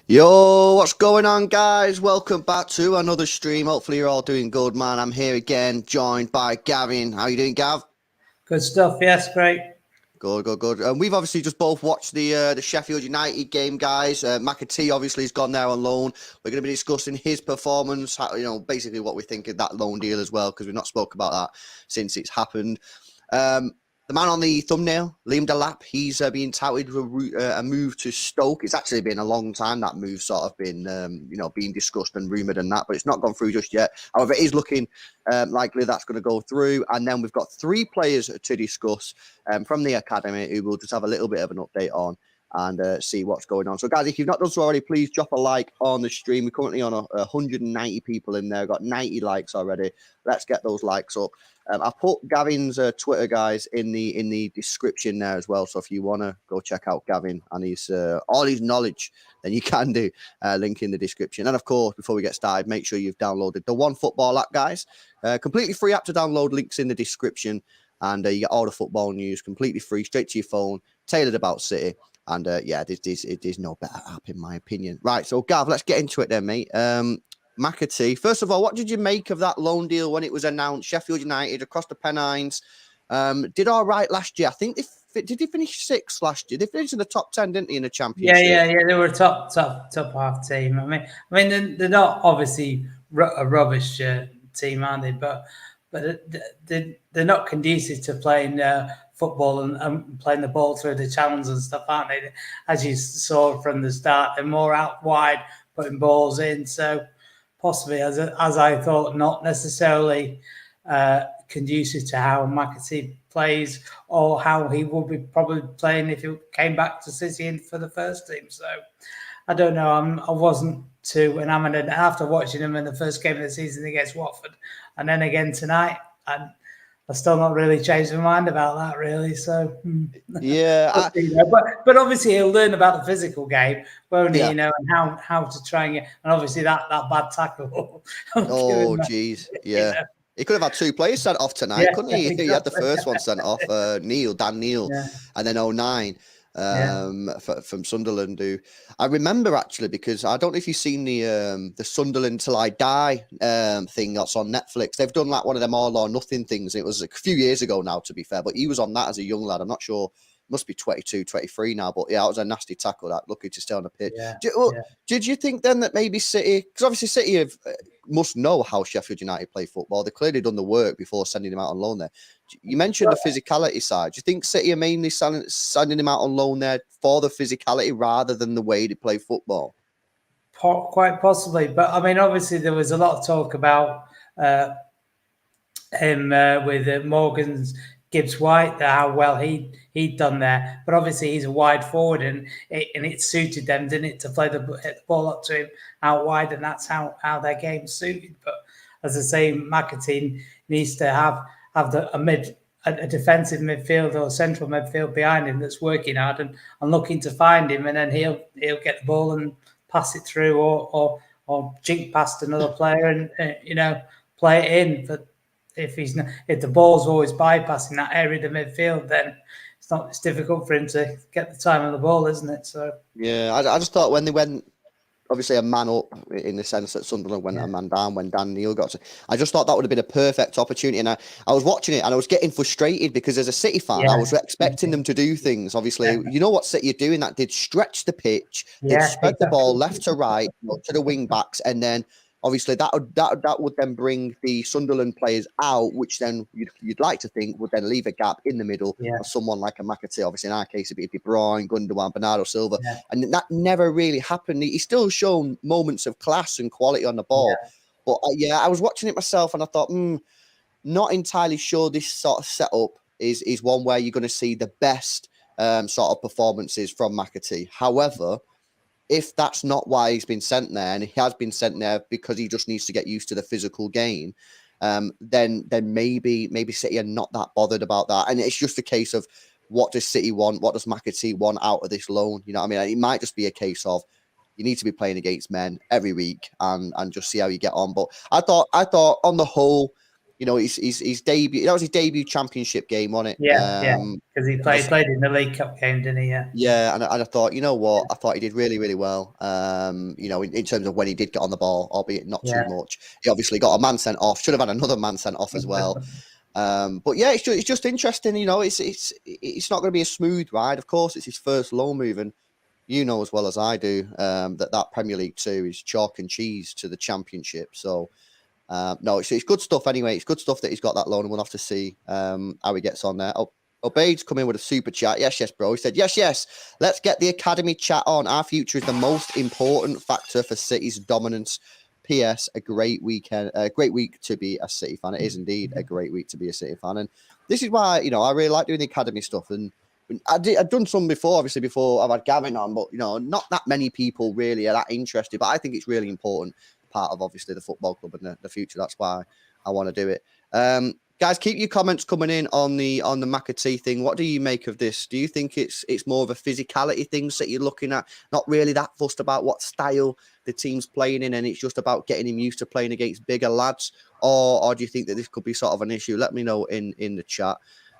Yo, what's going on, guys? Welcome back to another stream. Hopefully you're all doing good, man. I'm here again, joined by Gavin. How you doing, Gav? Good stuff. Yes, great. Good. And we've obviously just both watched the Sheffield United game, guys. McAtee obviously has gone there on loan. We're going to be discussing his performance, basically what we think of that loan deal as well, because we've not spoke about that since it's happened. The man on the thumbnail, Liam Delap, he's being touted for a move to Stoke. It's actually been a long time that move sort of been, being discussed and rumoured and that, but it's not gone through just yet. However, it is looking likely that's going to go through. And then we've got three players to discuss from the academy who we'll just have a little bit of an update on and see what's going on. So, guys, if you've not done so already, please drop a like on the stream. We're currently on 190 people in there. We've got 90 likes already. Let's get those likes up. I put Gavin's Twitter, guys, in the description there as well. So if you want to go check out Gavin and his all his knowledge, then you can do. Link in the description. And of course, before we get started, make sure you've downloaded the One Football app, guys. Completely free app to download. Links in the description, and you get all the football news completely free, straight to your phone, tailored about City. And it is no better app in my opinion. Right, so Gav, let's get into it then, mate. McAtee. First of all, what did you make of that loan deal when it was announced? Sheffield United across the Pennines did all right last year. I think did they finish sixth last year? They finished in the top 10, didn't they, in the championship? Yeah. They were a top half team. I mean, they're not obviously a rubbish team, are they? But they're not conducive to playing football and playing the ball through the channels and stuff, aren't they? As you saw from the start, they're more out wide, putting balls in. So possibly, as I thought, not necessarily conducive to how McAtee plays or how he would be probably playing if he came back to City in for the first team. So I don't know. I wasn't too enamored after watching him in the first game of the season against Watford, and then again tonight. And I've still not really changed my mind about that, really. So yeah, but obviously he'll learn about the physical game, won't he? Yeah. And how to try and get, and obviously that bad tackle. Oh, jeez, yeah. He could have had two players sent off tonight, couldn't he? Exactly. He had the first one sent off, Dan Neil, and then 09 from Sunderland. Who I remember actually, because I don't know if you've seen the Sunderland Till I Die thing that's on Netflix. They've done like one of them all or nothing things. It was a few years ago now, to be fair, but he was on that as a young lad. I'm not sure. Must be 22, 23 now, but yeah, it was a nasty tackle. That lucky to stay on the pitch. Did you think then that maybe City, because obviously City must know how Sheffield United play football. They've clearly done the work before sending him out on loan there. You mentioned the physicality side. Do you think City are mainly sending him out on loan there for the physicality rather than the way they play football? Quite possibly, but I mean, obviously there was a lot of talk about him with Morgan's Gibbs White, how well he'd done there, but obviously he's a wide forward, and it suited them, didn't it, to play the ball up to him out wide, and that's how their game suited. But as I say, McAtee needs to have a defensive midfield or central midfield behind him that's working hard and looking to find him, and then he'll get the ball and pass it through or jink past another player and play it in. But if the ball's always bypassing that area of the midfield, then it's difficult for him to get the time on the ball, isn't it? So yeah, I just thought when they went obviously a man up in the sense that Sunderland went a man down when Dan Neil got to, I just thought that would have been a perfect opportunity. And I was watching it and I was getting frustrated because as a City fan, I was expecting them to do things. Obviously, you know what City are doing, that did stretch the pitch, did spread the ball left to right, to the wing backs, and then obviously that would then bring the Sunderland players out, which then you'd like to think would then leave a gap in the middle of someone like a McAtee. Obviously, in our case, it'd be De Bruyne, Gundogan, Bernardo Silva, and that never really happened. He's still shown moments of class and quality on the ball, but I was watching it myself and I thought, not entirely sure this sort of setup is one where you're going to see the best sort of performances from McAtee. However, if that's not why he's been sent there, and he has been sent there because he just needs to get used to the physical game, then maybe City are not that bothered about that. And it's just a case of what does City want? What does McAtee want out of this loan? You know what I mean? It might just be a case of you need to be playing against men every week and just see how you get on. But I thought on the whole, his debut. That was his debut championship game, wasn't it? Yeah, because he played in the League Cup game, didn't he? Yeah. Yeah, and I thought, you know what? I thought he did really, really well. In terms of when he did get on the ball, albeit not too much. He obviously got a man sent off. Should have had another man sent off as well. But yeah, it's just interesting. It's not going to be a smooth ride. Of course, it's his first loan move, and you know as well as I do that Premier League 2 is chalk and cheese to the Championship. So. No, it's good stuff anyway. It's good stuff that he's got that loan, and we'll have to see how he gets on there. Obaid's come in with a super chat. Yes, bro. He said, yes. Let's get the academy chat on. Our future is the most important factor for City's dominance. P.S. A great weekend, a great week to be a City fan. It is indeed a great week to be a City fan, and this is why I really like doing the academy stuff. And I've done some before, obviously before I've had Gavin on, but not that many people really are that interested. But I think it's really important. Part of obviously the football club and the future. That's why I want to do it. Guys, keep your comments coming in on the McAtee thing. What do you make of this? Do you think it's more of a physicality thing that you're looking at? Not really that fussed about what style the team's playing in, and it's just about getting him used to playing against bigger lads, or do you think that this could be sort of an issue? Let me know in the chat.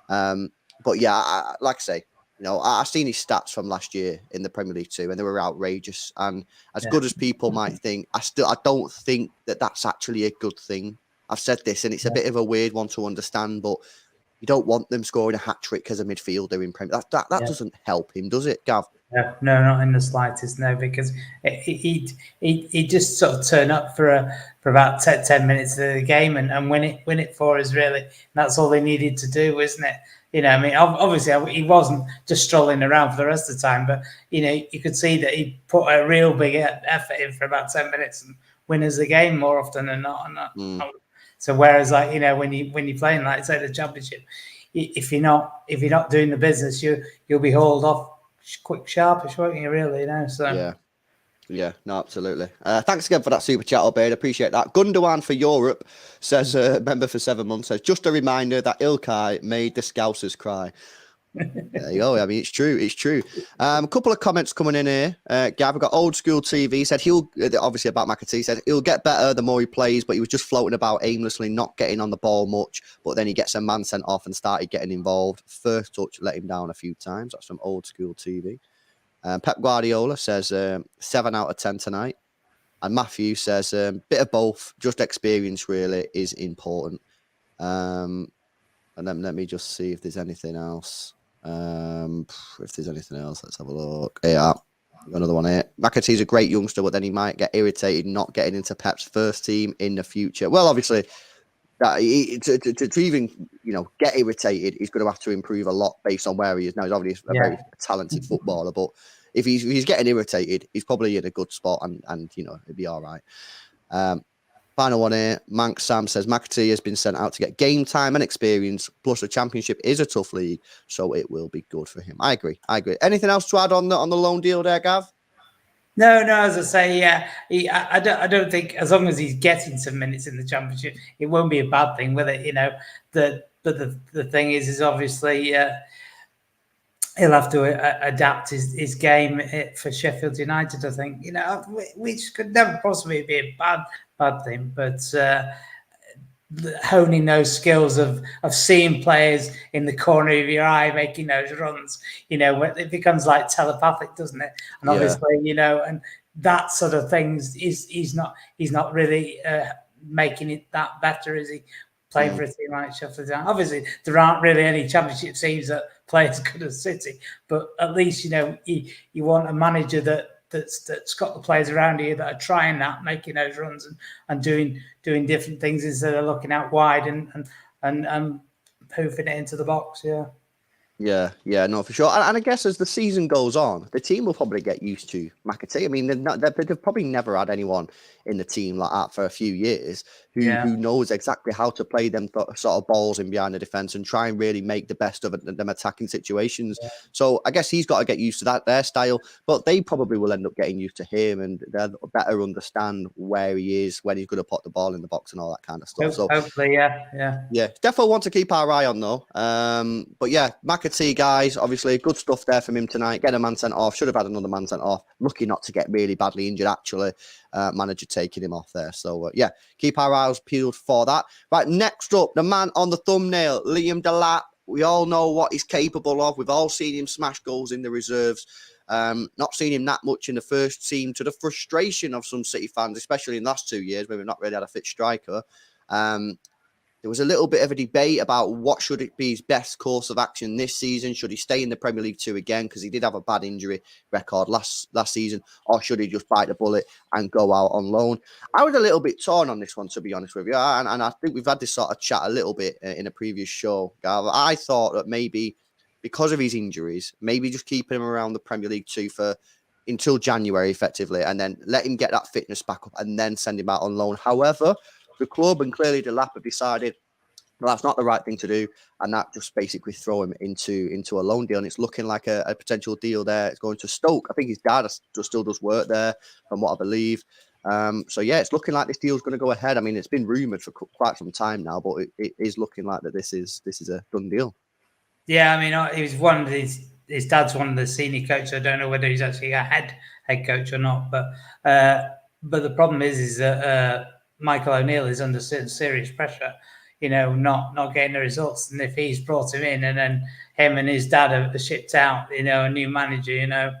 But yeah, like I say, I've seen his stats from last year in the Premier League 2, and they were outrageous. And as good as people might think, I don't think that that's actually a good thing. I've said this, and it's a bit of a weird one to understand, but you don't want them scoring a hat trick as a midfielder in Premier. That doesn't help him, does it, Gav? No, not in the slightest. No, because he just sort of turn up for about 10 minutes of the game and win it for us. Really, and that's all they needed to do, isn't it? I mean, obviously he wasn't just strolling around for the rest of the time, but you could see that he put a real big effort in for about 10 minutes and win us the game more often than not. So whereas when you're playing like say the Championship, if you're not doing the business, you'll be hauled off quick, sharpish, won't you? Really, So yeah, no, absolutely. Thanks again for that super chat, Obaid. Appreciate that. Gundogan for Europe says, member for 7 months, says, just a reminder that Ilkay made the Scousers cry. There you go. I mean, it's true. It's true. A couple of comments coming in here. Gav, we got old school TV. Said he'll, obviously about McAtee, said he'll get better the more he plays, but he was just floating about aimlessly, not getting on the ball much. But then he gets a man sent off and started getting involved. First touch let him down a few times. That's from old school TV. Pep Guardiola says 7 out of 10 tonight. And Matthew says bit of both, just experience really is important. And then let me just see if there's anything else. If there's anything else, let's have a look. Yeah, another one here. McAtee's a great youngster, but then he might get irritated not getting into Pep's first team in the future. Well, obviously, that to even get irritated, he's going to have to improve a lot based on where he is now. He's obviously a very talented footballer, but if he's getting irritated, he's probably in a good spot, and it'd be all right. Final one here. Mank Sam says McAtee has been sent out to get game time and experience. Plus, the Championship is a tough league, so it will be good for him. I agree. Anything else to add on the loan deal there, Gav? No. As I say, I don't think as long as he's getting some minutes in the Championship, it won't be a bad thing with it. The thing is obviously he'll have to adapt his game for Sheffield United. I think which could never possibly be a bad thing, but honing those skills of seeing players in the corner of your eye making those runs, it becomes like telepathic, doesn't it? And obviously, and that sort of things he's not really making it that better, is he? Playing for a team like Sheffield United. Obviously, there aren't really any Championship teams that play as good as City, but at least you want a manager that's got the players around you that are trying that, making those runs and doing different things instead of looking out wide and hoofing it into the box. Yeah, no, for sure. And I guess as the season goes on, the team will probably get used to McAtee. I mean, they've probably never had anyone in the team like that for a few years who knows exactly how to play them sort of balls in behind the defence and try and really make the best of them attacking situations. Yeah. So I guess he's got to get used to their style, but they probably will end up getting used to him and they'll better understand where he is, when he's going to put the ball in the box and all that kind of stuff. So hopefully, yeah. Definitely want to keep our eye on though. But yeah, McAtee, guys, obviously good stuff there from him tonight. Get a man sent off. Should have had another man sent off. Lucky not to get really badly injured, actually. manager taking him off there. So, yeah, keep our eyes peeled for that. Right, next up, the man on the thumbnail, Liam Delap. We all know what he's capable of. We've all seen him smash goals in the reserves. Not seen him that much in the first team, to the frustration of some City fans, especially in the last 2 years where we've not really had a fit striker. There was a little bit of a debate about what should it be his best course of action this season. Should he stay in the Premier League 2 again, because he did have a bad injury record last season, or should he just bite the bullet and go out on loan? I was a little bit torn on this one, to be honest with you, and I think we've had this sort of chat a little bit in a previous show, Gav. I thought that maybe because of his injuries, maybe just keeping him around the Premier League 2 until January, effectively, and then let him get that fitness back up and then send him out on loan. However, the club and clearly Delap have decided well, that's not the right thing to do, and that just basically throw him into a loan deal. And it's looking like a potential deal there. It's going to Stoke. I think his dad still does work there, from what I believe. So yeah, it's looking like this deal is going to go ahead. I mean, it's been rumored for quite some time now, but it is looking like that this is a done deal. Yeah, I mean, he was one of his dad's one of the senior coaches. I don't know whether he's actually a head coach or not, but the problem is that Michael O'Neill is under serious pressure, not getting the results. And if he's brought him in and then him and his dad are shipped out, a new manager,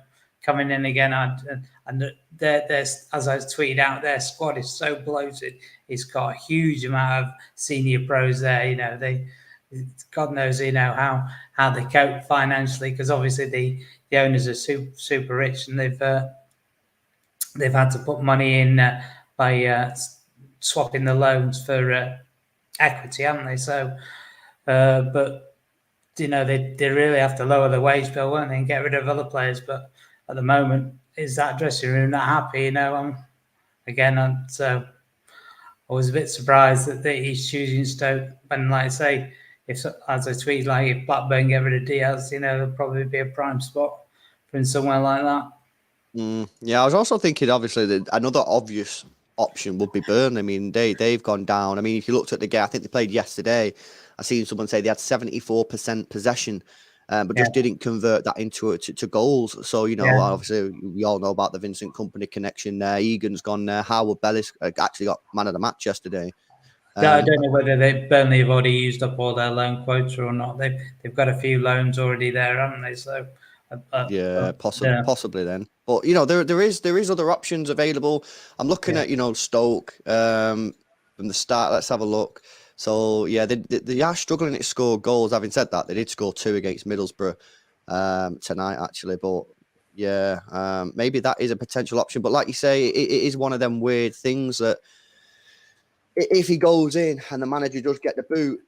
coming in again, and there's, as I tweeted out, their squad is so bloated. It's got a huge amount of senior pros there. God knows, how they cope financially, because obviously the owners are super rich, and they've had to put money in by swapping the loans for equity, haven't they? So, but they really have to lower the wage bill, won't they, and get rid of other players. But at the moment, is that dressing room not happy? So I was a bit surprised that he's choosing Stoke. And like I say, if, as I tweet, like if Blackburn get rid of Diaz, there'll probably be a prime spot for him somewhere like that. Yeah, I was also thinking, obviously, that another obvious option would be Burnley. I mean, they've gone down. I mean, if you looked at the game, I think they played yesterday. I seen someone say they had 74% possession, but just didn't convert that into to goals. So, obviously, we all know about the Vincent Kompany connection there. Egan's gone there. Howard Bellis actually got man of the match yesterday. I don't know whether Burnley have already used up all their loan quota or not. They've got a few loans already there, haven't they? So possibly then. But there is other options available. I'm looking at Stoke from the start. Let's have a look. So yeah, they are struggling to score goals. Having said that, they did score 2 against Middlesbrough tonight, actually. But yeah, maybe that is a potential option. But like you say, it is one of them weird things that if he goes in and the manager does get the boot,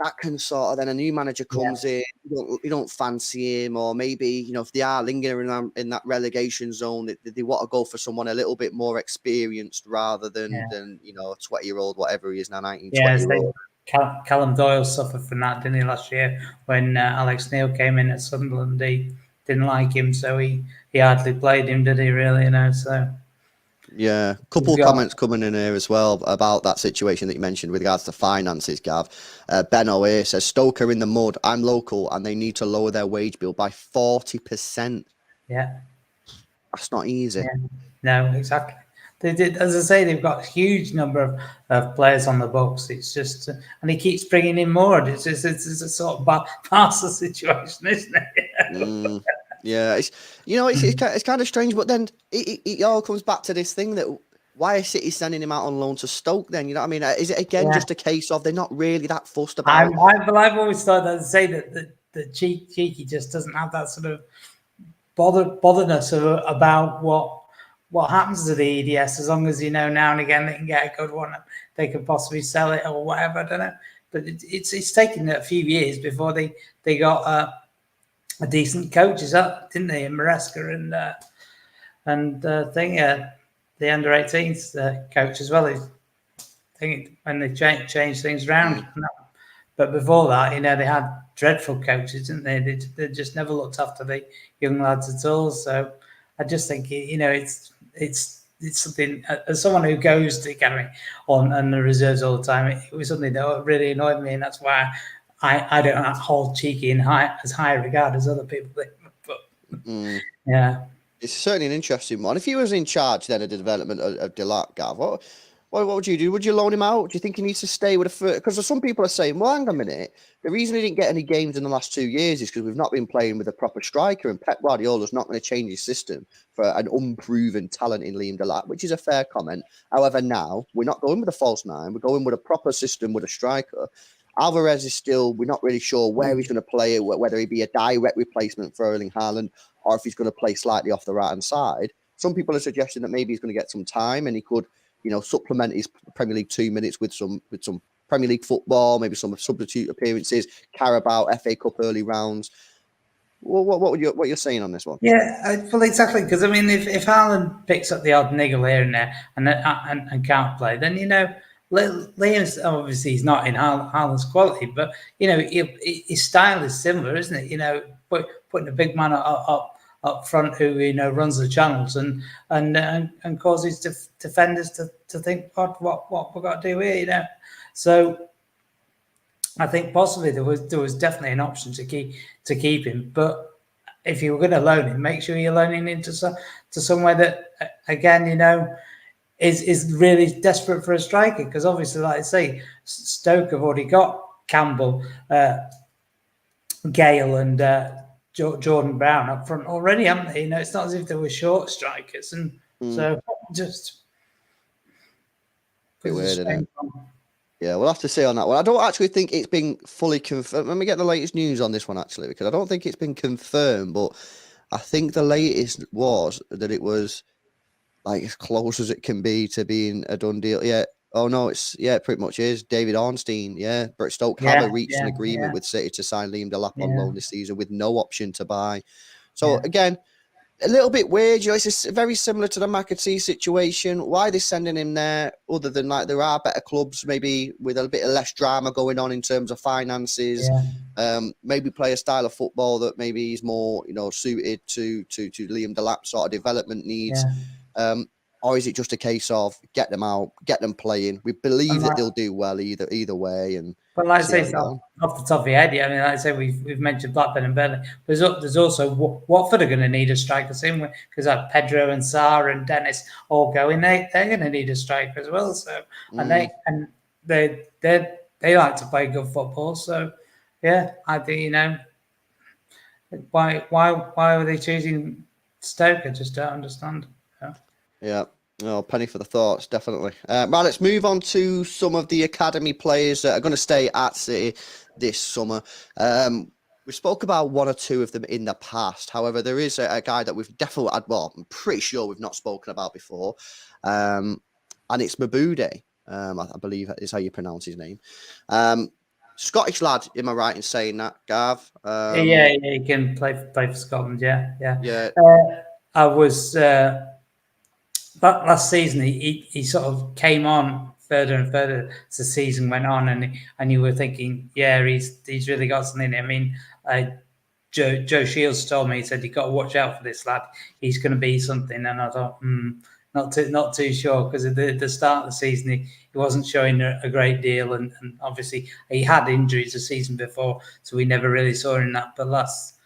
that can sort of, then a new manager comes in, you don't fancy him, or maybe, if they are lingering in that relegation zone, they want to go for someone a little bit more experienced rather than a 20-year-old, whatever he is now, 20-year-old. Callum Doyle suffered from that, didn't he, last year when Alex Neil came in at Sunderland. He didn't like him, so he hardly played him, did he, really, so... Yeah, a couple of comments coming in here as well about that situation that you mentioned with regards to finances, Gav. Ben O'Ay says, Stoke are in the mud. I'm local and they need to lower their wage bill by 40%. Yeah. That's not easy. Yeah. No, exactly. They did, as I say, they've got a huge number of players on the books. It's just, and he keeps bringing in more. It's a sort of Barca situation, isn't it? Yeah, it's kind of strange, but then it all comes back to this thing that why is City sending him out on loan to Stoke then? You know what I mean? Is it again just a case of they're not really that fussed about? I've always thought that to say that the Cheeky just doesn't have that sort of botherness about what happens to the EDS, as long as now and again they can get a good one, they could possibly sell it or whatever. I don't know, but it's taken a few years before they got a decent coaches up, didn't they? And Maresca and the under-18s coach as well. I think when they changed things around. But before that, they had dreadful coaches, didn't they? They just never looked after the young lads at all. So I just think it's something. As someone who goes to the academy on the reserves all the time, it was something that really annoyed me, and that's why I don't hold Cheeky in as high regard as other people do. But yeah. It's certainly an interesting one. If he was in charge then of the development of Delap, Gav, what would you do? Would you loan him out? Do you think he needs to stay with a first? Because some people are saying, well, hang on a minute. The reason he didn't get any games in the last 2 years is because we've not been playing with a proper striker, and Pep Guardiola's not going to change his system for an unproven talent in Liam Delap, which is a fair comment. However, now we're not going with a false nine. We're going with a proper system with a striker. Alvarez is still, we're not really sure where he's going to play, whether he be a direct replacement for Erling Haaland or if he's going to play slightly off the right-hand side. Some people are suggesting that maybe he's going to get some time and he could, supplement his Premier League 2 minutes with some Premier League football, maybe some substitute appearances, Carabao, FA Cup early rounds. What you're saying on this one? Yeah, well, exactly. Because I mean, if Haaland picks up the odd niggle here and there and can't play, then Liam's obviously he's not in Haaland's quality, but his style is similar, isn't it? Putting a big man up front who runs the channels and causes defenders to think, God, what we've got to do here, So I think possibly there was definitely an option to keep him, but if you were going to loan him, make sure you're loaning him to somewhere that again is really desperate for a striker, because obviously, like I say, Stoke have already got Campbell, Gale, and Jordan Brown up front already, haven't they? It's not as if they were short strikers, and so just bit weird, isn't it? Yeah, we'll have to see on that one. I don't actually think it's been fully confirmed. Let me get the latest news on this one, actually, because I don't think it's been confirmed, but I think the latest was that it was like as close as it can be to being a done deal. Yeah. Oh, no, it pretty much is. David Ornstein, yeah. Stoke have reached an agreement with City to sign Liam Delap on loan this season with no option to buy. So, again, a little bit weird. It's very similar to the McAtee situation. Why are they sending him there other than like there are better clubs maybe with a bit of less drama going on in terms of finances? Maybe play a style of football that maybe is more, suited to Liam Delap sort of development needs. Or is it just a case of get them out, get them playing? We believe that they'll do well either way. But like I say, off the top of your head, I mean, like I say, we've mentioned Blackburn and Burnley. There's also Watford are going to need a striker soon, because like Pedro and Sarr and Dennis all going. They're going to need a striker as well. So they like to play good football. So I think why were they choosing Stoke? I just don't understand. Yeah. Oh, penny for the thoughts, definitely. Right, let's move on to some of the academy players that are going to stay at City this summer. We spoke about one or two of them in the past. However, there is a guy that we've definitely had, well, I'm pretty sure we've not spoken about before. And it's Mabuday, I believe is how you pronounce his name. Scottish lad, am I right in saying that, Gav? He can play for Scotland, yeah. I was... But last season, he sort of came on further and further as the season went on, and you were thinking, he's really got something. I mean, Joe Shields told me, he said, you've got to watch out for this lad. He's going to be something. And I thought, not too sure, because at the start of the season, he wasn't showing a great deal, and obviously he had injuries the season before, so we never really saw him in that. But last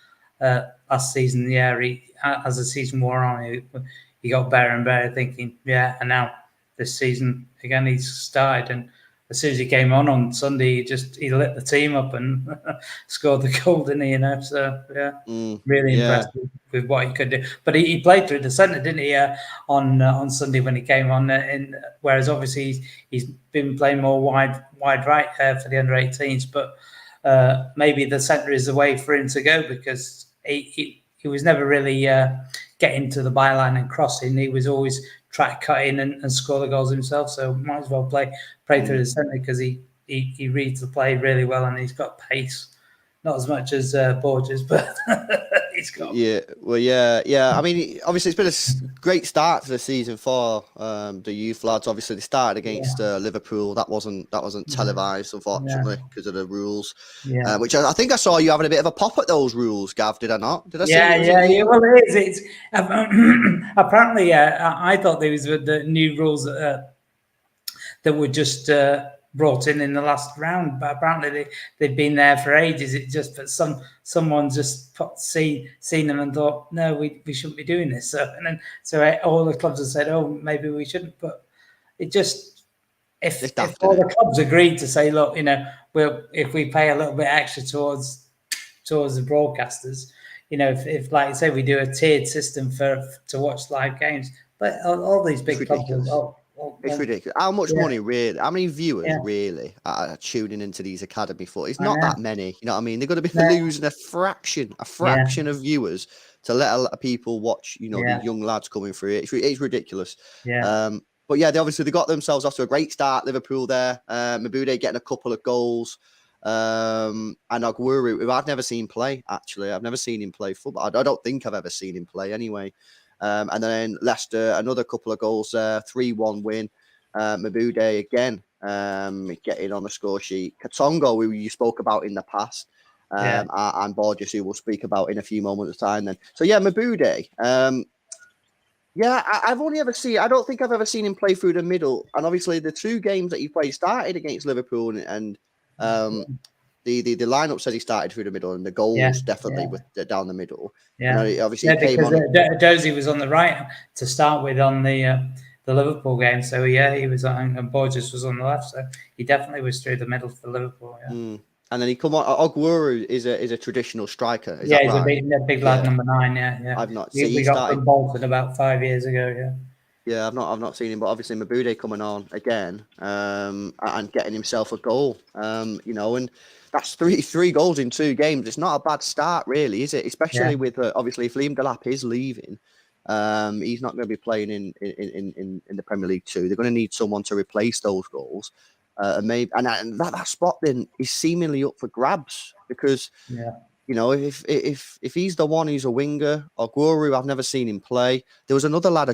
season, as the season wore on, he got better and better, thinking, and now this season, again, he's started. And as soon as he came on Sunday, he lit the team up and scored the goal, didn't he? So, really impressed with what he could do. But he played through the centre, didn't he, on Sunday when he came on? Whereas, obviously, he's been playing more wide right for the under-18s. But maybe the centre is the way for him to go, because he was never really getting to the byline and crossing. He was always trying to cut in and score the goals himself. So might as well play through the centre, because he reads the play really well, and he's got pace. Not as much as Borges, but he's got. Yeah. I mean, obviously, it's been a great start to the season for the youth lads. Obviously, they started against Liverpool. That wasn't televised, unfortunately, because of the rules. Which I think I saw you having a bit of a pop at those rules, Gav. Did I not? Did I see? Yeah. Well, it is. It's apparently. I thought there was the new rules that were just brought in the last round, but apparently they've been there for ages. It just but someone just seen them and thought, no, we shouldn't be doing this. So all the clubs have said, oh, maybe we shouldn't. But it just if all the clubs agreed to say, look, if we pay a little bit extra towards the broadcasters, if like I say, we do a tiered system to watch live games, but all these big clubs. It's ridiculous. How much money really? How many viewers really are tuning into these academy foot? It's not that many. You know what I mean? They're going to be losing a fraction of viewers to let people watch. The young lads coming through it. It's ridiculous. Yeah. But yeah, they got themselves off to a great start. Liverpool there. Mabuday getting a couple of goals. And Aguero, who I've never seen play. Actually, I've never seen him play football. I don't think I've ever seen him play anyway. And then Leicester, another couple of goals there, 3-1 win. Mabuday again, getting on the score sheet. Katongo, who you spoke about in the past, and Borges, who we'll speak about in a few moments' time then. So yeah, Mabuday. I've only ever seen, I don't think I've ever seen him play through the middle. And obviously the two games that he played started against Liverpool and the lineup said he started through the middle, and the goals definitely with down the middle. Yeah, obviously he came on. Dozy was on the right to start with on the Liverpool game, so he was on, and Borges was on the left, so he definitely was through the middle for Liverpool. Yeah. And then he come on. Aguero is a traditional striker. Is he's that right? a big lad, number 9. Yeah. I've not seen. We got from Bolton about 5 years ago. Yeah. Yeah, I've not seen him, but obviously Mabuday coming on again, and getting himself a goal. And that's three goals in 2 games. It's not a bad start, really, is it? Especially with obviously if Liam Delap is leaving, he's not going to be playing in the Premier League 2. They're going to need someone to replace those goals, and that spot then is seemingly up for grabs because if he's the one who's a winger, or Aguero, I've never seen him play. There was another lad,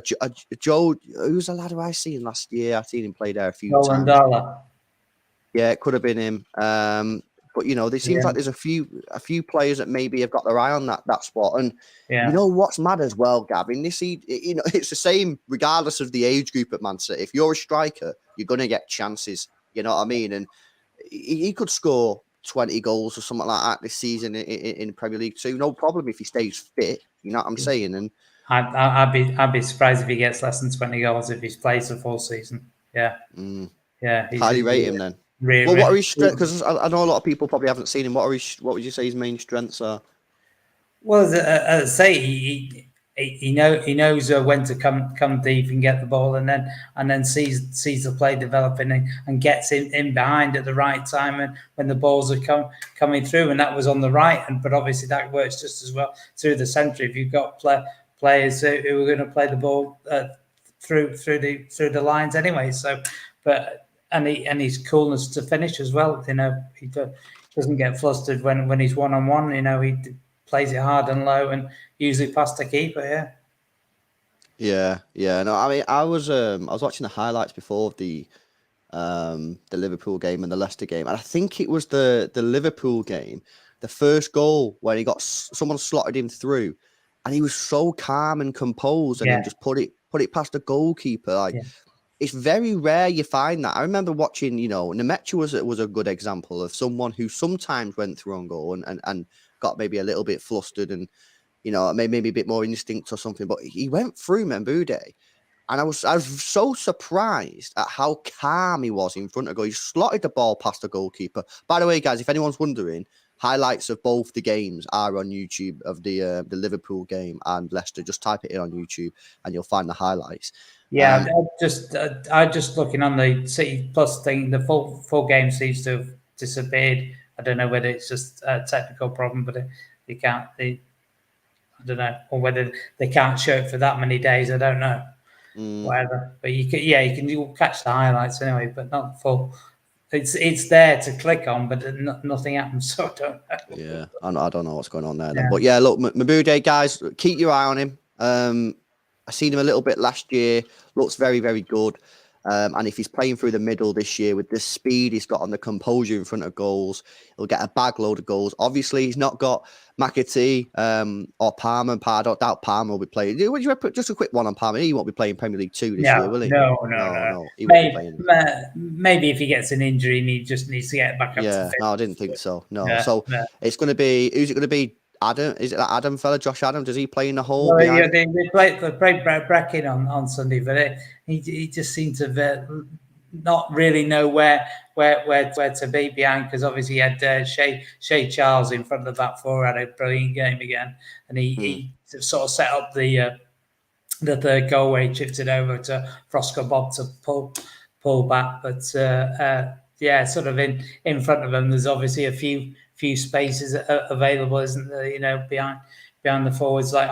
Joe, who's a lad who I seen last year. I've seen him play there a few times. Yeah, it could have been him. But there seems like there's a few players that maybe have got their eye on that spot. And what's mad as well, Gavin? It's the same regardless of the age group at Man City. If you're a striker, you're gonna get chances. You know what I mean? And he could score 20 goals or something like that this season in Premier League 2. No problem if he stays fit. You know what I'm saying? And I'd be surprised if he gets less than 20 goals if he plays the full season. Yeah. Yeah. Highly rate him then. Really, what are his strengths? Because I know a lot of people probably haven't seen him. What would you say his main strengths are? Well, as I say, he knows when to come deep and get the ball, and then sees the play developing and gets in behind at the right time and when the balls are coming through, and that was on the right, but obviously that works just as well through the centre if you've got players who are going to play the ball through the lines anyway. So, and his coolness to finish as well. He doesn't get flustered when he's one-on-one. He plays it hard and low and usually past the keeper. Yeah. No, I mean, I was watching the highlights before the Liverpool game and the Leicester game, and I think it was the Liverpool game, the first goal when he got someone slotted him through, and he was so calm and composed, and then just put it past the goalkeeper. It's very rare you find that. I remember watching, Nemecha was a good example of someone who sometimes went through on goal and got maybe a little bit flustered and, maybe a bit more instinct or something. But he went through Mabuday, and I was so surprised at how calm he was in front of goal. He slotted the ball past the goalkeeper. By the way, guys, if anyone's wondering, highlights of both the games are on YouTube of the Liverpool game and Leicester. Just type it in on YouTube and you'll find the highlights. Yeah, I just looking on the City Plus thing. The full game seems to have disappeared. I don't know whether it's just a technical problem, but I don't know, or whether they can't show it for that many days. I don't know. Whatever, but you'll catch the highlights anyway, but not full. It's there to click on, but nothing happens. So I don't know. Yeah, I don't know what's going on there. Then. But yeah, look, Mabuday, guys, keep your eye on him. I seen him a little bit last year. Looks very, very good. And if he's playing through the middle this year with the speed he's got on the composure in front of goals, he'll get a bag load of goals. Obviously, he's not got McAtee or Palmer. I don't doubt Palmer will be playing. Would you put just a quick one on Palmer? He won't be playing Premier League 2 this year, will he? No. He won't be playing. Maybe if he gets an injury and he just needs to get back up to fit. No, I didn't think so. No. So it's going to be, who's it going to be? Adam, is it that Adam fella, Josh Adam? Does he play in the hole? Well, yeah, they played Bracken on Sunday, but he just seemed to not really know where to be behind, because obviously he had Shea Charles in front of the back four, had a brilliant game again, and he sort of set up the third goal where he chipped it over to Bobb to pull back, but sort of in front of him, there's obviously a few spaces available, isn't there? Behind the forwards, like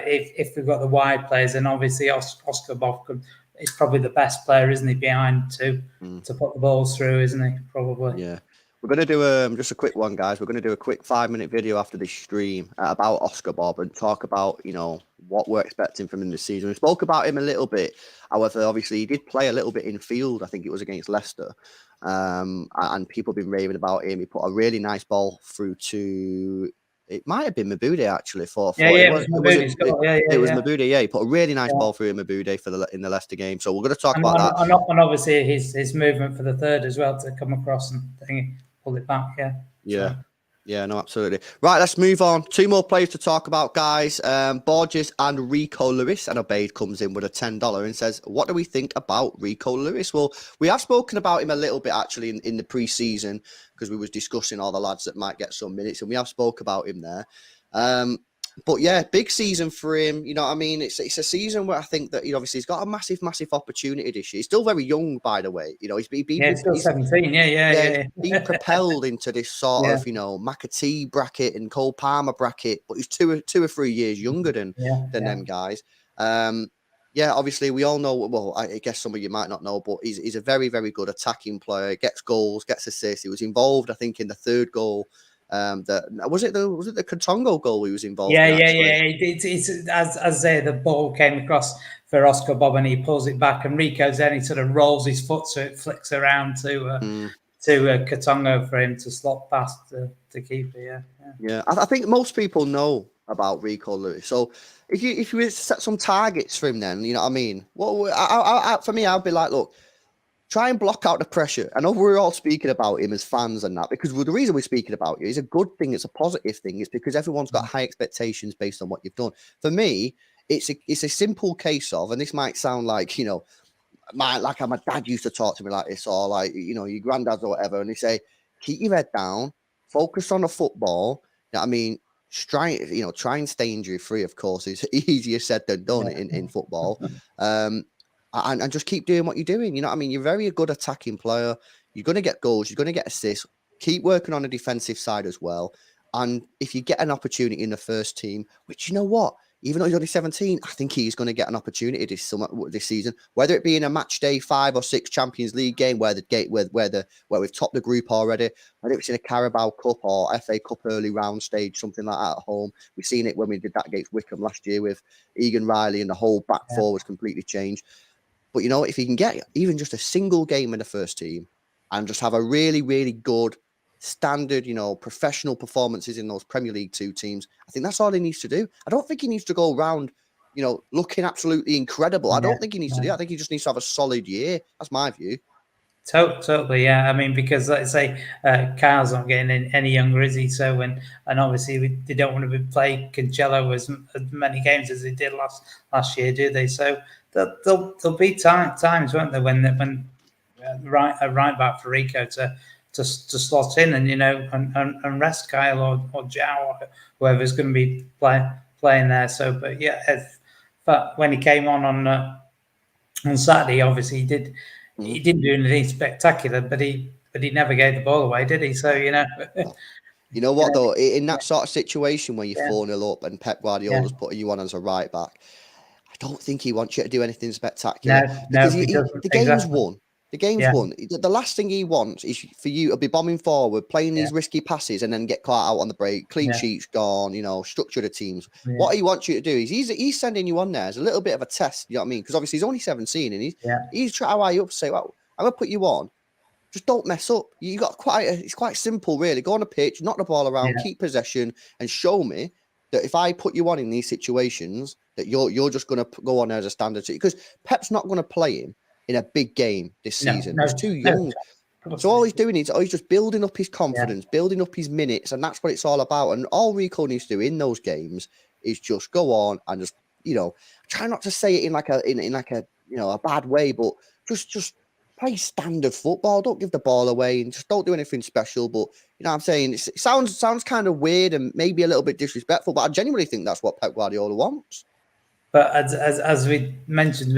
if we've got the wide players, then obviously Oscar Bobb is probably the best player, isn't he? Behind to put the balls through, isn't he? Probably. Yeah. We're going to do just a quick one, guys. We're going to do a quick 5-minute video after this stream about Oscar Bobb and talk about, what we're expecting from him this season. We spoke about him a little bit. However, obviously, he did play a little bit in field. I think it was against Leicester. And people have been raving about him. He put a really nice ball through to... It might have been Mabuday, actually. It was Mabuday. Yeah, he put a really nice ball through Mabuday in the Leicester game. So we're going to talk about that. And obviously his movement for the third as well, to come across and pull it back. Yeah, no, absolutely. Right, let's move on. 2 more players to talk about, guys. Borges and Rico Lewis. And Obaid comes in with a $10 and says, what do we think about Rico Lewis? Well, we have spoken about him a little bit, actually, in the pre-season, because we was discussing all the lads that might get some minutes, and we have spoke about him there. But yeah, big season for him. You know what I mean? It's a season where I think that he's got a massive opportunity this year. He's still very young, by the way. He's still 17. Yeah. Being propelled into this sort of McAtee bracket and Cole Palmer bracket, but he's two or 3 years younger than them guys. Obviously we all know. Well, I guess some of you might not know, but he's a very, very good attacking player. Gets goals, gets assists. He was involved, I think, in the third goal. Was it the Katongo goal he was involved in? It's as the ball came across for Oscar Bobb and he pulls it back, and Rico's then he sort of rolls his foot so it flicks around to Katongo for him to slot past the keeper. I think most people know about Rico Lewis. So if you were to set some targets for him, then you know what I mean. Well, for me, I'd be like, look, try and block out the pressure. I know we're all speaking about him as fans and that, because the reason we're speaking about you is a good thing. It's a positive thing. It's because everyone's got high expectations based on what you've done. For me, it's a simple case of, and this might sound like, my dad used to talk to me like this, or like, your granddads or whatever, and they say, keep your head down, focus on the football. You know what I mean? Try and stay injury free, of course, is easier said than done in football. And just keep doing what you're doing. You know what I mean? You're a very good attacking player. You're going to get goals. You're going to get assists. Keep working on the defensive side as well. And if you get an opportunity in the first team, which, you know what? Even though he's only 17, I think he's going to get an opportunity this season, whether it be in a match day 5 or 6 Champions League game where we've topped the group already, whether it's in a Carabao Cup or FA Cup early round stage, something like that at home. We've seen it when we did that against Wickham last year with Egan Riley, and the whole back four was completely changed. But, if you can get even just a single game in the first team and just have a really, really good standard, professional performances in those Premier League 2 teams, I think that's all he needs to do. I don't think he needs to go around, looking absolutely incredible. I don't think he needs to do that. I think he just needs to have a solid year. That's my view. Totally, yeah. I mean, because let's say Kyle's not getting any younger, is he? So, and obviously they don't want to play Cancelo as many games as they did last year, do they? So there'll be times, won't there, when right back for Rico to slot in and rest Kyle or Joao or whoever's going to be playing there. So, but when he came on Saturday, obviously he didn't do anything spectacular, but he never gave the ball away, did he? So, You know what, though? In that sort of situation where you're 4-0 up and Pep Guardiola's putting you on as a right back, I don't think he wants you to do anything spectacular. No, the game's won. The game's won. The last thing he wants is for you to be bombing forward, playing these risky passes, and then get caught out on the break. Clean sheets gone, structure the teams. Yeah. What he wants you to do is he's sending you on there as a little bit of a test, you know what I mean? Because obviously he's only 17 and he's trying to wire you up to say, well, I'm going to put you on. Just don't mess up. You got it's quite simple, really. Go on a pitch, knock the ball around, keep possession, and show me that if I put you on in these situations, that you're just going to go on there as a standard. Because Pep's not going to play him in a big game this season. He's too young. So all he's doing is he's just building up his confidence, building up his minutes, and that's what it's all about. And all Rico needs to do in those games is just go on and just, try not to say it in like a a bad way, but just play standard football. Don't give the ball away and just don't do anything special. But you know what I'm saying? It sounds kind of weird and maybe a little bit disrespectful, but I genuinely think that's what Pep Guardiola wants. But as we mentioned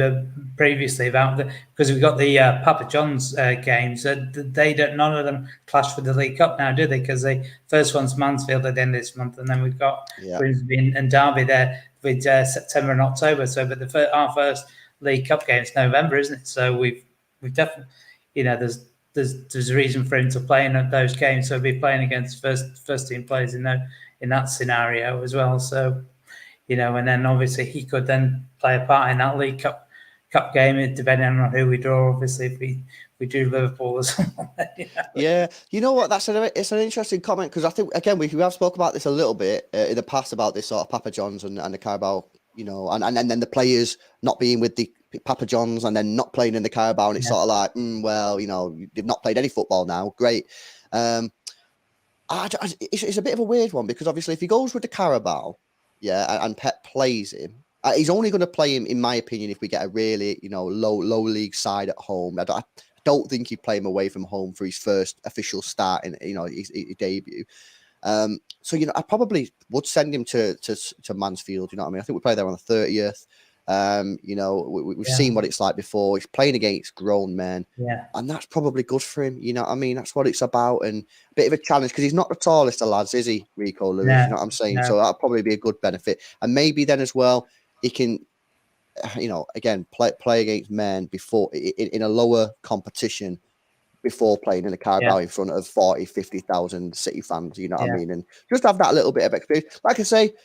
previously because we've got the Papa John's games, none of them clash for the League Cup now, do they? Because the first one's Mansfield at the end of this month, and then we've got Grimsby and Derby there with September and October. So, but our first League Cup game is November, isn't it? So we've definitely, there's a reason for him to play in those games. So he'll be playing against first team players in that scenario as well. So. And then obviously he could then play a part in that League Cup game, depending on who we draw. Obviously, if we do Liverpool or something. Yeah, you know what? It's an interesting comment because I think again we have spoke about this a little bit in the past about this sort of Papa John's and the Carabao, and then the players not being with the Papa John's and then not playing in the Carabao, and it's sort of like, they've not played any football now. Great. It's a bit of a weird one because obviously if he goes with the Carabao. Yeah, and Pep plays him. He's only going to play him, in my opinion, if we get a really, low league side at home. I don't think he'd play him away from home for his first official start in, his debut. So I probably would send him to Mansfield. You know what I mean? I think we play there on the 30th. We've seen what it's like before. He's playing against grown men, and that's probably good for him. You know what I mean? That's what it's about, and a bit of a challenge because he's not the tallest of lads, is he, Rico Lewis? You know what I'm saying? So that'll probably be a good benefit, and maybe then as well he can, again play against men before in a lower competition before playing in the Carabao in front of 40, 50,000 City fans. You know what I mean? And just have that little bit of experience. Like I say.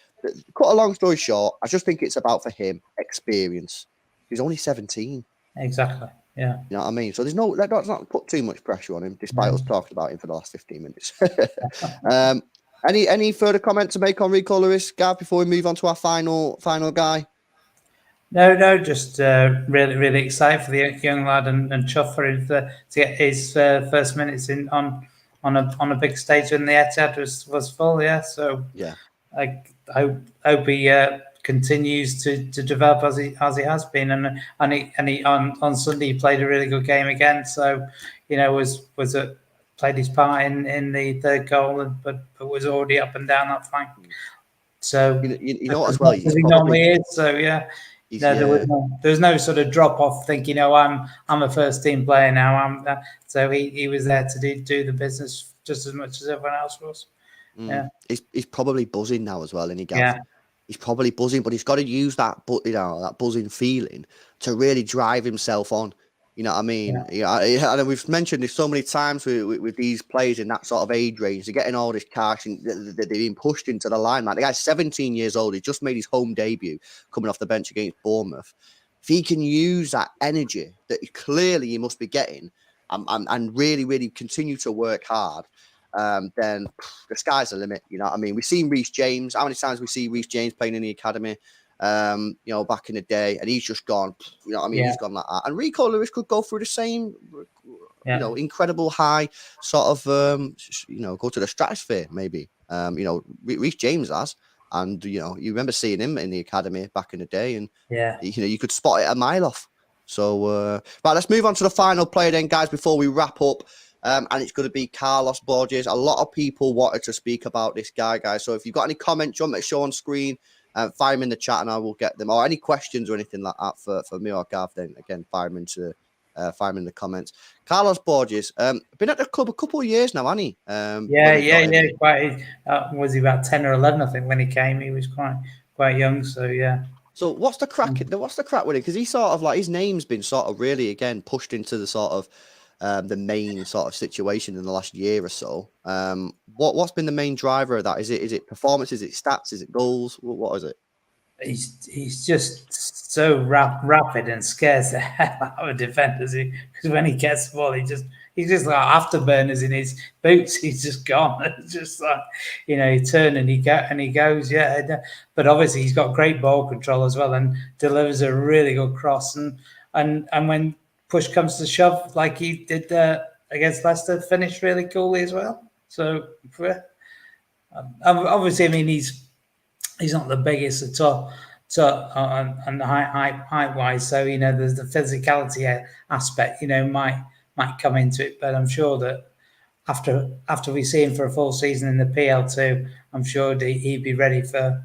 Cut a long story short, I just think it's about for him experience. He's only 17. Exactly. Yeah. You know what I mean? So let's not put too much pressure on him, despite us talking about him for the last 15 minutes. Any further comment to make on Rico Lewis, Gav, before we move on to our final guy? No, just really, really excited for the young lad and chuffed for him to get his first minutes in on a big stage when the Etihad was full. Yeah. So I hope he continues to develop as he has been, and he on Sunday he played a really good game again. So played his part in the third goal, but was already up and down that flank. So you know what as well, as he normally is. So there was no sort of drop off thinking, I'm a first team player now. So he was there to do the business just as much as everyone else was. Yeah, he's probably buzzing now as well, isn't he, Gav? Yeah, he's probably buzzing, but he's got to use that buzzing feeling to really drive himself on. You know what I mean? And we've mentioned this so many times with these players in that sort of age range. They're getting all this cash and they're being pushed into the limelight. The guy's 17 years old. He just made his home debut coming off the bench against Bournemouth. If he can use that energy that clearly he must be getting and really, really continue to work hard, then the sky's the limit. You know what I mean? We've seen Reece James. How many times we see Reece James playing in the academy, back in the day, and he's just gone, you know what I mean? He's gone like that. And Rico Lewis could go through the same, incredible high sort of, go to the stratosphere, maybe. Reece James has. And, you remember seeing him in the academy back in the day, and, you could spot it a mile off. So, right, let's move on to the final player then, guys, before we wrap up. And it's going to be Carlos Borges. A lot of people wanted to speak about this guy, guys. So if you've got any comments you want me to show on screen, fire them in the chat and I will get them. Or any questions or anything like that for me or Gav, then again, fire them in the comments. Carlos Borges, been at the club a couple of years now, hasn't he? Quite. Was he about 10 or 11? I think when he came, he was quite young. So yeah. So what's the crack? What's the crack with it? Because he sort of like his name's been sort of really again pushed into the sort of the main sort of situation in the last year or so. What's been the main driver of that? Is it performance? Is it stats? Is it goals? What is it? He's just so rapid and scares the hell out of defenders. Because when he gets the ball, he's just like afterburners in his boots. He's just gone. It's just like, you know, he turns and he goes. Yeah, but obviously he's got great ball control as well and delivers a really good cross. And when push comes to shove, like he did against Leicester, finished really coolly as well. So obviously, I mean, he's not the biggest at all, and height wise. So you know, there's the physicality aspect. You know, might come into it, but I'm sure that after we see him for a full season in the PL2, I'm sure he'd be ready for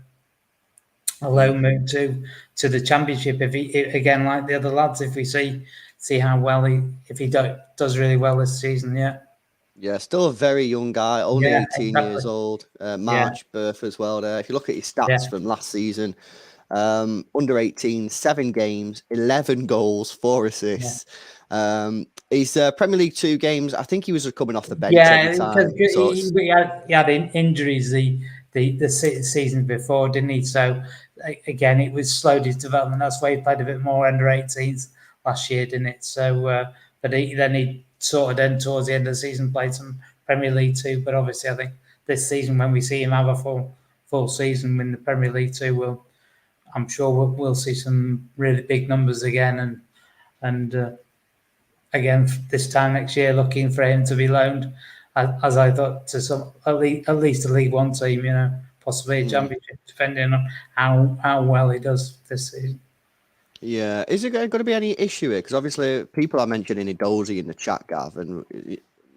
a loan move to the Championship. If he again, like the other lads, if we see how well if he does really well this season, yeah. Yeah, still a very young guy, only 18 years old. March birth as well there. If you look at his stats from last season, under 18, 7 games, 11 goals, 4 assists. He's Premier League 2 games. I think he was coming off the bench every time. So he had injuries the season before, didn't he? So again, it was slowed his development. That's why he played a bit more under 18s last year, didn't it? So, but then he sort of then towards the end of the season played some Premier League 2. But obviously, I think this season when we see him have a full season in the Premier League 2, I'm sure we'll see some really big numbers again, and again this time next year, looking for him to be loaned, as I thought, to at least a League One team, you know, possibly a Championship, depending on how well he does this season. Yeah, is there going to be any issue here? Because obviously people are mentioning Edozie in the chat, Gav, and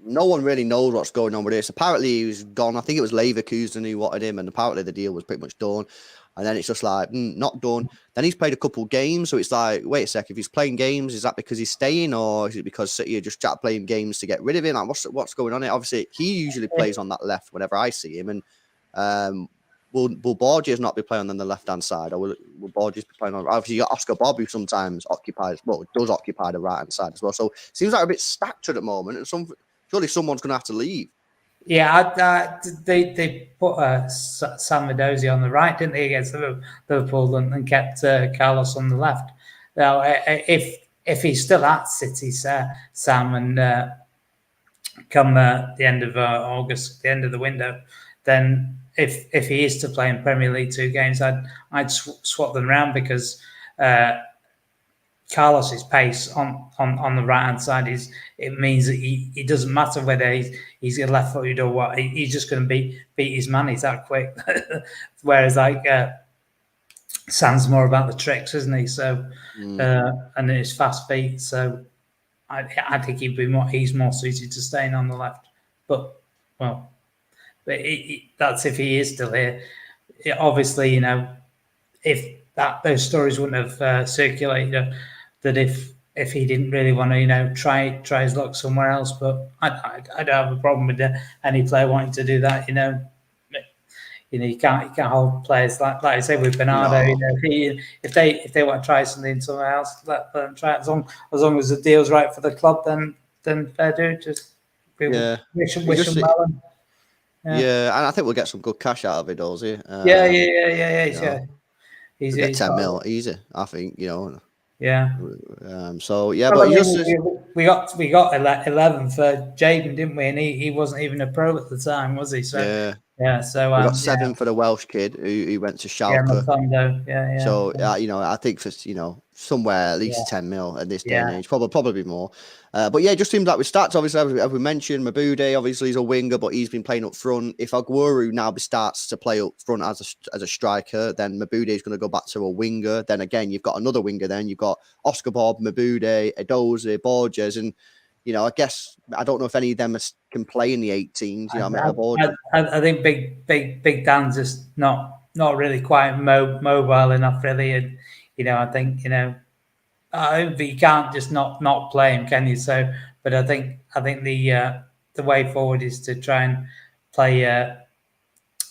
no one really knows what's going on with this. Apparently he was gone. I think it was Leverkusen who wanted him, and apparently the deal was pretty much done. And then it's just like, not done. Then he's played a couple games, so it's like, wait a sec, if he's playing games, is that because he's staying, or is it because City are just playing games to get rid of him? Like, what's going on here? Obviously, he usually plays on that left whenever I see him, and will Borges not be playing on the left-hand side, or will Borges be playing on? Obviously, you got Oscar Bobb, who sometimes does occupy the right-hand side as well. So it seems like a bit stacked at the moment, and surely someone's going to have to leave. Yeah, they put Sam Edozie on the right, didn't they, against Liverpool, and kept Carlos on the left. Now, if he's still at City, Sam, and come the end of August, the end of the window, then if he is to play in Premier League 2 games, I'd swap them around, because Carlos's pace on the right hand side it means that it doesn't matter whether he's left footed or what, he's just going to beat his man. He's that quick. Whereas like Sam's more about the tricks, isn't he? So and his fast feet. So I think he's more suited to staying on the left. But that's if he is still here. Obviously, you know, if those stories wouldn't have circulated, that if he didn't really want to, you know, try his luck somewhere else. But I don't have a problem with any player wanting to do that. You know, you can't hold players like I say with Bernardo. No. You know, if they want to try something somewhere else, let them try it. As long as the deal's right for the club, then fair do. Just wish him well. Yeah, and I think we'll get some good cash out of it, Edozie. Yeah. He's 10 mil easy, I think, you know. Yeah. So yeah, well, but we got 11 for Jaden, didn't we? And he wasn't even a pro at the time, was he? So yeah. So we got 7 for the Welsh kid who went to Schalke. Yeah, So you know, I think for somewhere at least 10 mil at this day and age, probably more. But yeah, it just seems like with stats, obviously, as we mentioned, Mabuday obviously is a winger, but he's been playing up front. If Aguero now starts to play up front as a striker, then Mabuday is going to go back to a winger. Then again, you've got another winger. Then you've got Oscar Bobb, Mabuday, Edozie, Borges, and you know, I guess I don't know if any of them can play in the 18s. You know, I think Big Dan's just not really quite mobile enough, really. And you know, I think you can't just not play him, can you? So, but I think the way forward is to try and play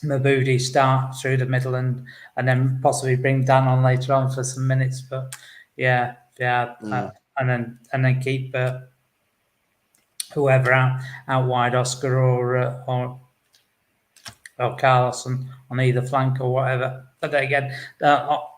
Mabuday start through the middle and then possibly bring Dan on later on for some minutes. But yeah, and then keep whoever out wide, Oscar or Carlos on either flank or whatever. But then again,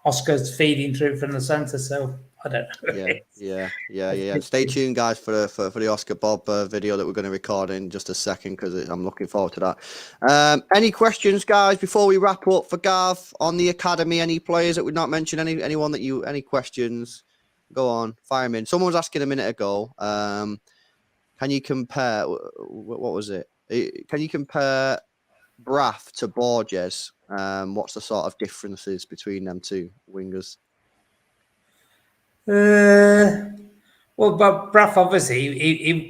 Oscar's feeding through from the centre, so I don't know. Yeah. Stay tuned, guys, for the Oscar Bobb video that we're going to record in just a second, because I'm looking forward to that. Any questions, guys, before we wrap up for Gav on the academy? Any players that we've not mentioned? Anyone that any questions? Go on, fire them in. Someone was asking a minute ago. Can you compare? What was it? Can you compare Braff to Borges? What's the sort of differences between them two wingers? Well, but Braff obviously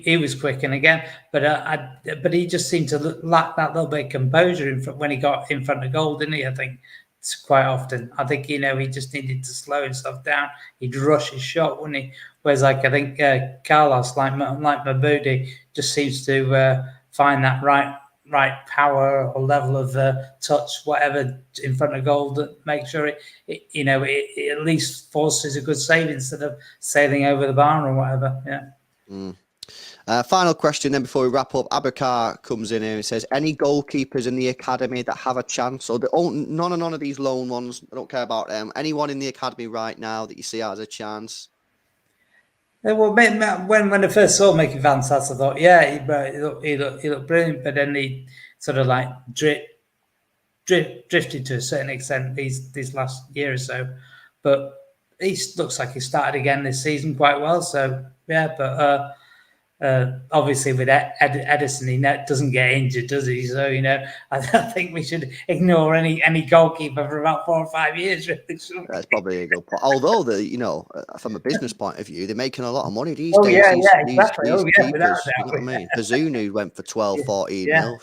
he was quick, and again, but he just seemed to lack that little bit of composure when he got in front of goal, didn't he? I think it's quite often. I think he just needed to slow himself down. He'd rush his shot, wouldn't he? Whereas, like, I think Carlos, like Mabuday, just seems to find that right power or level of touch, whatever, in front of goal that makes sure it at least forces a good save instead of sailing over the bar or whatever. Yeah. Final question then before we wrap up. Abakar comes in here and says, any goalkeepers in the academy that have a chance, or none of these lone ones, I don't care about them, anyone in the academy right now that you see has a chance? Well, when I first saw Mickey Van Sass, I thought, yeah, he looked brilliant, but then he sort of like drifted to a certain extent these last year or so. But he looks like he started again this season quite well. So yeah, but obviously with Edison, he doesn't get injured, does he? So I think we should ignore any goalkeeper for about 4 or 5 years. Really. That's probably a good point. Although from a business point of view, they're making a lot of money these days. Exactly. These keepers, you know what I mean? Hazunu went for 12, 14 mil.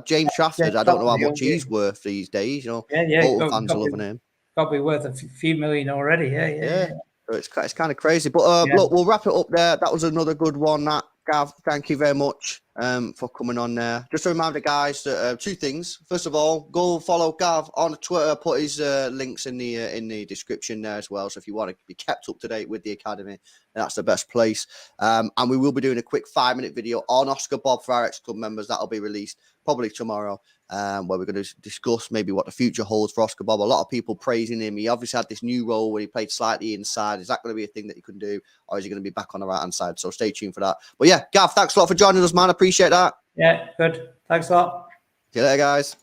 James Trafford, I don't know how much he's worth these days. Bolton fans are loving him. Probably worth a few million already. Yeah. So it's kind of crazy. But look, we'll wrap it up there. That was another good one, that. Gav, thank you very much for coming on there. Just a reminder, guys, that 2 things. First of all, go follow Gav on Twitter. Put his links in the description there as well. So if you want to be kept up to date with the academy, that's the best place. And we will be doing a quick 5-minute video on Oscar Bobb for our Xtra Club members. That'll be released probably tomorrow, where we're going to discuss maybe what the future holds for Oscar Bobb. A lot of people praising him. He obviously had this new role where he played slightly inside. Is that going to be a thing that he can do, or is he going to be back on the right-hand side? So stay tuned for that. But yeah, Gav, thanks a lot for joining us, man. I appreciate that. Yeah, good. Thanks a lot. See you later, guys.